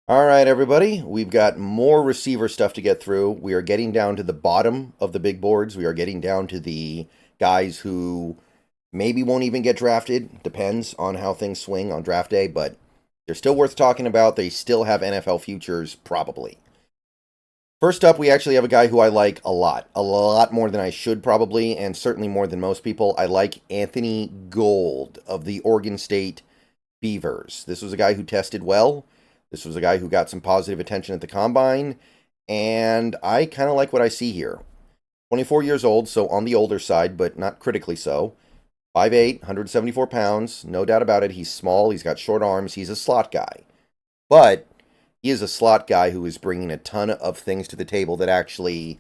All right, everybody. We've got more receiver stuff to get through. We are getting down to the bottom of the big boards. We are getting down to the guys who maybe won't even get drafted. Depends on how things swing on draft day, but they're still worth talking about. They still have NFL futures, probably. First up, we actually have a guy who I like a lot more than I should probably, and certainly more than most people. I like Anthony Gould of the Oregon State Beavers. This was a guy who tested well. This was a guy who got some positive attention at the combine, and I kind of like what I see here. 24 years old, so on the older side, but not critically so. 5'8", 174 pounds, no doubt about it. He's small, he's got short arms, he's a slot guy. But he is a slot guy who is bringing a ton of things to the table that actually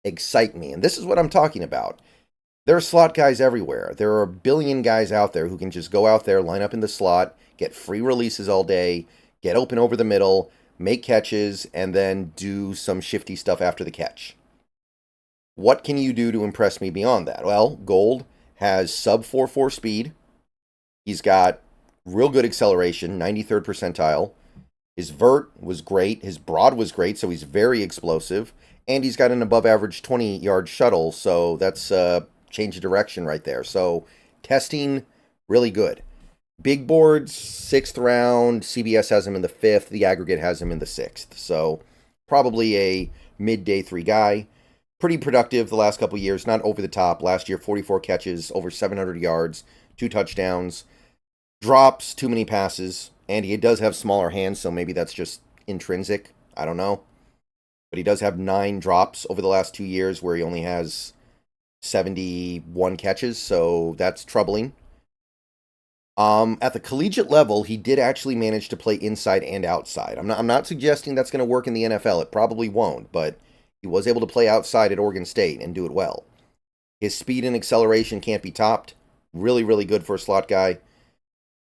excite me. And this is what I'm talking about. There are slot guys everywhere. There are a billion guys out there who can just go out there, line up in the slot, get free releases all day, get open over the middle, make catches, and then do some shifty stuff after the catch. What can you do to impress me beyond that? Well, Gould has sub 4.4 speed. He's got real good acceleration, 93rd percentile. His vert was great. His broad was great, so he's very explosive. And he's got an above-average 20-yard shuttle, so that's change of direction right there. So testing, really good. Big boards, 6th round. CBS has him in the 5th. The aggregate has him in the 6th. So probably a mid-day 3 guy. Pretty productive the last couple years, not over the top. Last year, 44 catches, over 700 yards, 2 touchdowns. Drops too many passes, and he does have smaller hands, so maybe that's just intrinsic. I don't know. But he does have 9 drops over the last 2 years where he only has 71 catches, so that's troubling. At the collegiate level, he did actually manage to play inside and outside. I'm not suggesting that's going to work in the NFL. It probably won't, but he was able to play outside at Oregon State and do it well. His speed and acceleration can't be topped. Really, really good for a slot guy.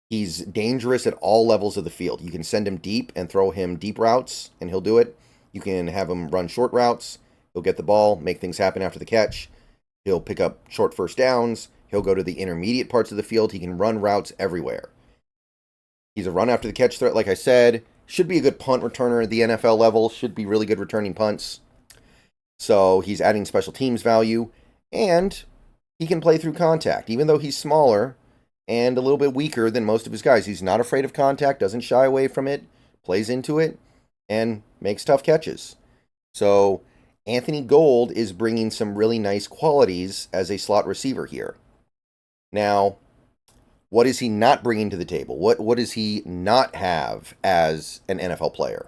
He's dangerous at all levels of the field. You can send him deep and throw him deep routes, and he'll do it. You can have him run short routes. He'll get the ball, make things happen after the catch. He'll pick up short first downs. He'll go to the intermediate parts of the field. He can run routes everywhere. He's a run after the catch threat, like I said. Should be a good punt returner at the NFL level. Should be really good returning punts. So he's adding special teams value. And he can play through contact. Even though he's smaller and a little bit weaker than most of his guys, he's not afraid of contact, doesn't shy away from it, plays into it, and makes tough catches. So Anthony Gould is bringing some really nice qualities as a slot receiver here. Now, what is he not bringing to the table? What does he not have as an NFL player?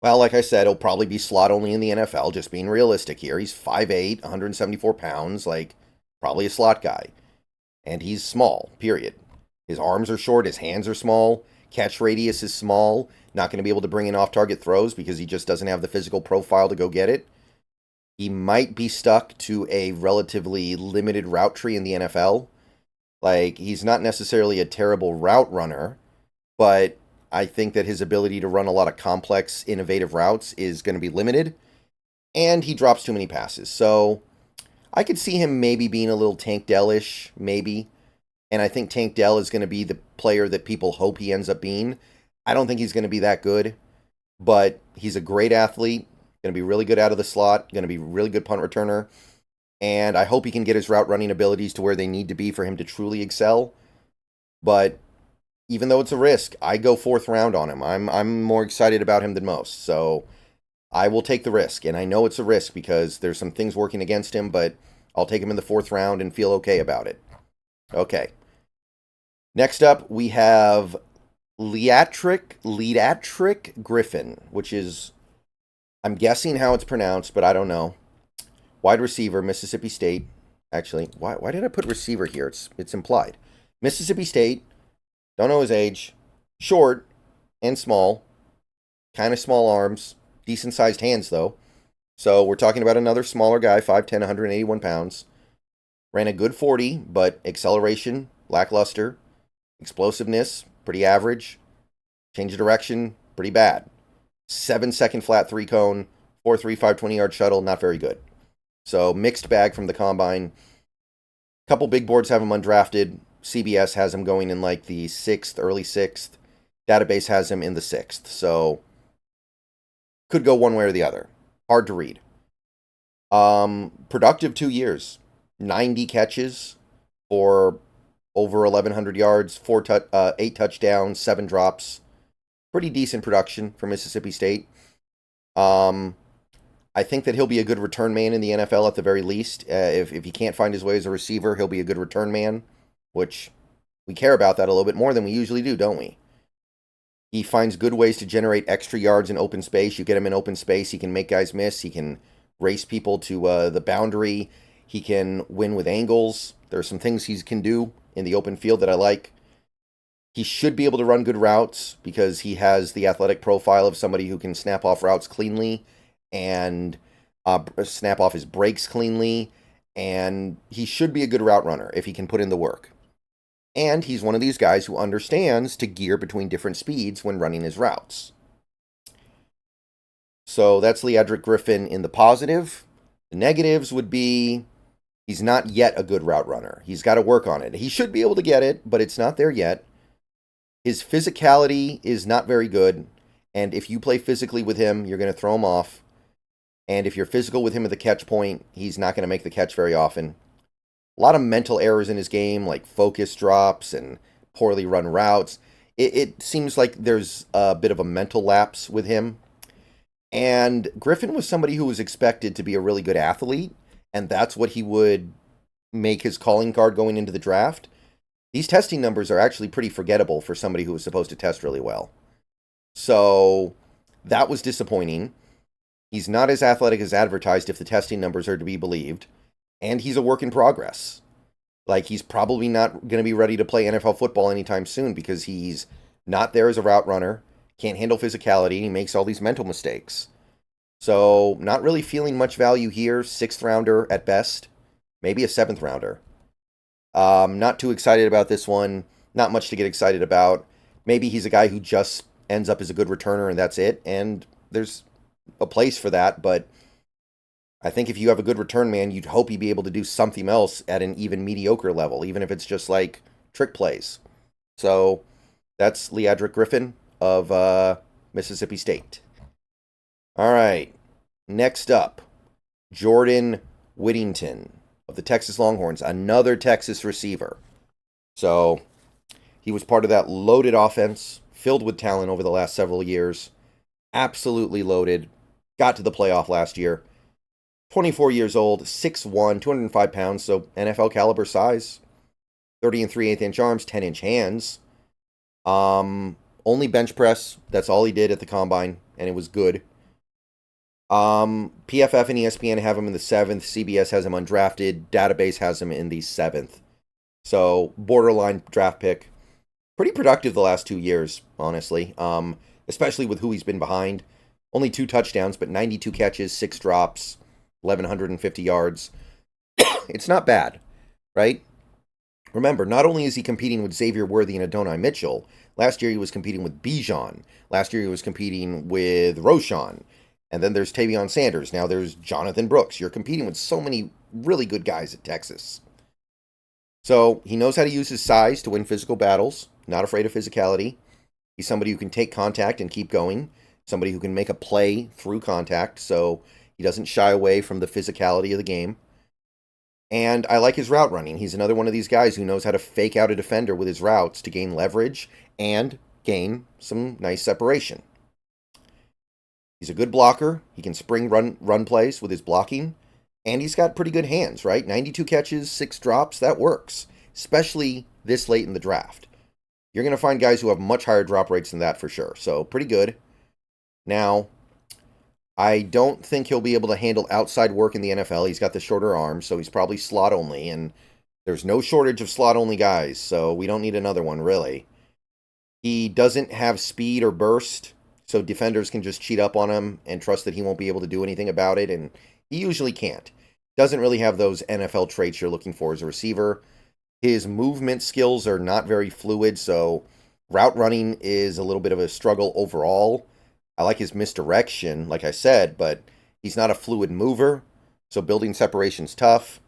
Well, like I said, he'll probably be slot only in the NFL, just being realistic here. He's 5'8", 174 pounds, like probably a slot guy. And he's small, period. His arms are short, his hands are small, catch radius is small, not going to be able to bring in off-target throws because he just doesn't have the physical profile to go get it. He might be stuck to a relatively limited route tree in the NFL. Like, he's not necessarily a terrible route runner, but I think that his ability to run a lot of complex, innovative routes is going to be limited, and he drops too many passes. So I could see him maybe being a little Tank Dell-ish, maybe. And I think Tank Dell is going to be the player that people hope he ends up being. I don't think he's going to be that good, but he's a great athlete, going to be really good out of the slot, going to be a really good punt returner, and I hope he can get his route running abilities to where they need to be for him to truly excel. But even though it's a risk, I go 4th round on him. I'm more excited about him than most, so I will take the risk, and I know it's a risk because there's some things working against him, but I'll take him in the 4th round and feel okay about it. Okay. Next up, we have Lideatrick Griffin, which is, I'm guessing how it's pronounced, but I don't know. Wide receiver, Mississippi State. Actually, why did I put receiver here? It's implied. Mississippi State, don't know his age, short and small, kind of small arms, decent-sized hands, though. So we're talking about another smaller guy, 5'10", 181 pounds. Ran a good 40, but acceleration, lackluster. Explosiveness, pretty average. Change of direction, pretty bad. 7-second flat 3-cone, 4.35 20-yard shuttle, not very good. So mixed bag from the combine. Couple big boards have him undrafted. CBS has him going in like the 6th, early 6th. Database has him in the 6th, so could go one way or the other. Hard to read. Productive 2 years. 90 catches for over 1,100 yards, 8 touchdowns, 7 drops. Pretty decent production for Mississippi State. I think that he'll be a good return man in the NFL at the very least. If he can't find his way as a receiver, he'll be a good return man, which we care about that a little bit more than we usually do, don't we? He finds good ways to generate extra yards in open space. You get him in open space, he can make guys miss. He can race people to the boundary. He can win with angles. There are some things he can do in the open field that I like. He should be able to run good routes because he has the athletic profile of somebody who can snap off routes cleanly and snap off his breaks cleanly. And he should be a good route runner if he can put in the work. And he's one of these guys who understands to gear between different speeds when running his routes. So that's Lideatrick Griffin in the positive. The negatives would be he's not yet a good route runner. He's got to work on it. He should be able to get it, but it's not there yet. His physicality is not very good. And if you play physically with him, you're going to throw him off. And if you're physical with him at the catch point, he's not going to make the catch very often. A lot of mental errors in his game, like focus drops and poorly run routes. It seems like there's a bit of a mental lapse with him. And Griffin was somebody who was expected to be a really good athlete, and that's what he would make his calling card going into the draft. These testing numbers are actually pretty forgettable for somebody who was supposed to test really well. So that was disappointing. He's not as athletic as advertised if the testing numbers are to be believed. And he's a work in progress. Like, he's probably not going to be ready to play NFL football anytime soon because he's not there as a route runner, can't handle physicality, and he makes all these mental mistakes. So, not really feeling much value here. 6th rounder at best. Maybe a 7th rounder. Not too excited about this one. Not much to get excited about. Maybe he's a guy who just ends up as a good returner and that's it. And there's a place for that, but I think if you have a good return man, you'd hope he'd be able to do something else at an even mediocre level, even if it's just like trick plays. So that's Lideatrick Griffin of Mississippi State. All right. Next up, Jordan Whittington of the Texas Longhorns, another Texas receiver. So he was part of that loaded offense, filled with talent over the last several years. Absolutely loaded. Got to the playoff last year. 24 years old, 6'1", 205 pounds, so NFL caliber size. 30 3/8-inch arms, 10-inch hands. Only bench press. That's all he did at the combine, and it was good. PFF and ESPN have him in the 7th. CBS has him undrafted. Database has him in the 7th. So, borderline draft pick. Pretty productive the last 2 years, honestly. Especially with who he's been behind. Only 2 touchdowns, but 92 catches, 6 drops. 1,150 yards. It's not bad, right? Remember, not only is he competing with Xavier Worthy and Adonai Mitchell, last year he was competing with Bijan. Last year he was competing with Roschon. And then there's Tavion Sanders. Now there's Jonathan Brooks. You're competing with so many really good guys at Texas. So he knows how to use his size to win physical battles. Not afraid of physicality. He's somebody who can take contact and keep going. Somebody who can make a play through contact. So he doesn't shy away from the physicality of the game. And I like his route running. He's another one of these guys who knows how to fake out a defender with his routes to gain leverage and gain some nice separation. He's a good blocker. He can spring run plays with his blocking. And he's got pretty good hands, right? 92 catches, 6 drops, that works. Especially this late in the draft. You're going to find guys who have much higher drop rates than that for sure. So, pretty good. Now, I don't think he'll be able to handle outside work in the NFL. He's got the shorter arms, so he's probably slot only. And there's no shortage of slot only guys, so we don't need another one, really. He doesn't have speed or burst, so defenders can just cheat up on him and trust that he won't be able to do anything about it, and he usually can't. Doesn't really have those NFL traits you're looking for as a receiver. His movement skills are not very fluid, so route running is a little bit of a struggle overall. I like his misdirection, like I said, but he's not a fluid mover, so building separation's tough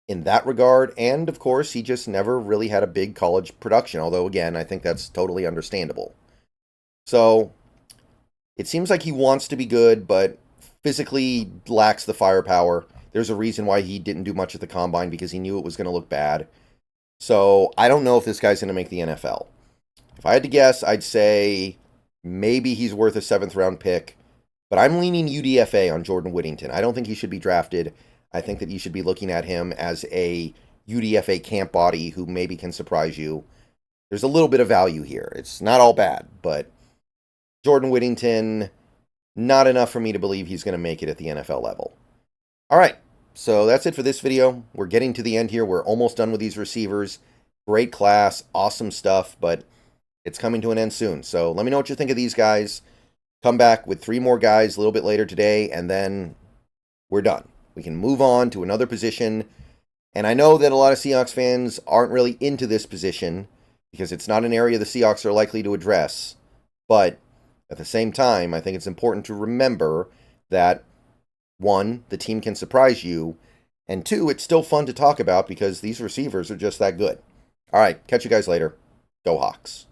in that regard. And, of course, he just never really had a big college production, although, again, I think that's totally understandable. So it seems like he wants to be good, but physically lacks the firepower. There's a reason why he didn't do much at the combine, because he knew it was going to look bad. So I don't know if this guy's going to make the NFL. If I had to guess, I'd say maybe he's worth a 7th round pick. But I'm leaning UDFA on Jordan Whittington. I don't think he should be drafted. I think that you should be looking at him as a UDFA camp body who maybe can surprise you. There's a little bit of value here. It's not all bad, but Jordan Whittington, not enough for me to believe he's going to make it at the NFL level. All right, so that's it for this video. We're getting to the end here. We're almost done with these receivers. Great class, awesome stuff, but it's coming to an end soon. So let me know what you think of these guys. Come back with 3 more guys a little bit later today, and then we're done. We can move on to another position. And I know that a lot of Seahawks fans aren't really into this position because it's not an area the Seahawks are likely to address. But at the same time, I think it's important to remember that, 1, the team can surprise you, and 2, it's still fun to talk about because these receivers are just that good. All right, catch you guys later. Go Hawks.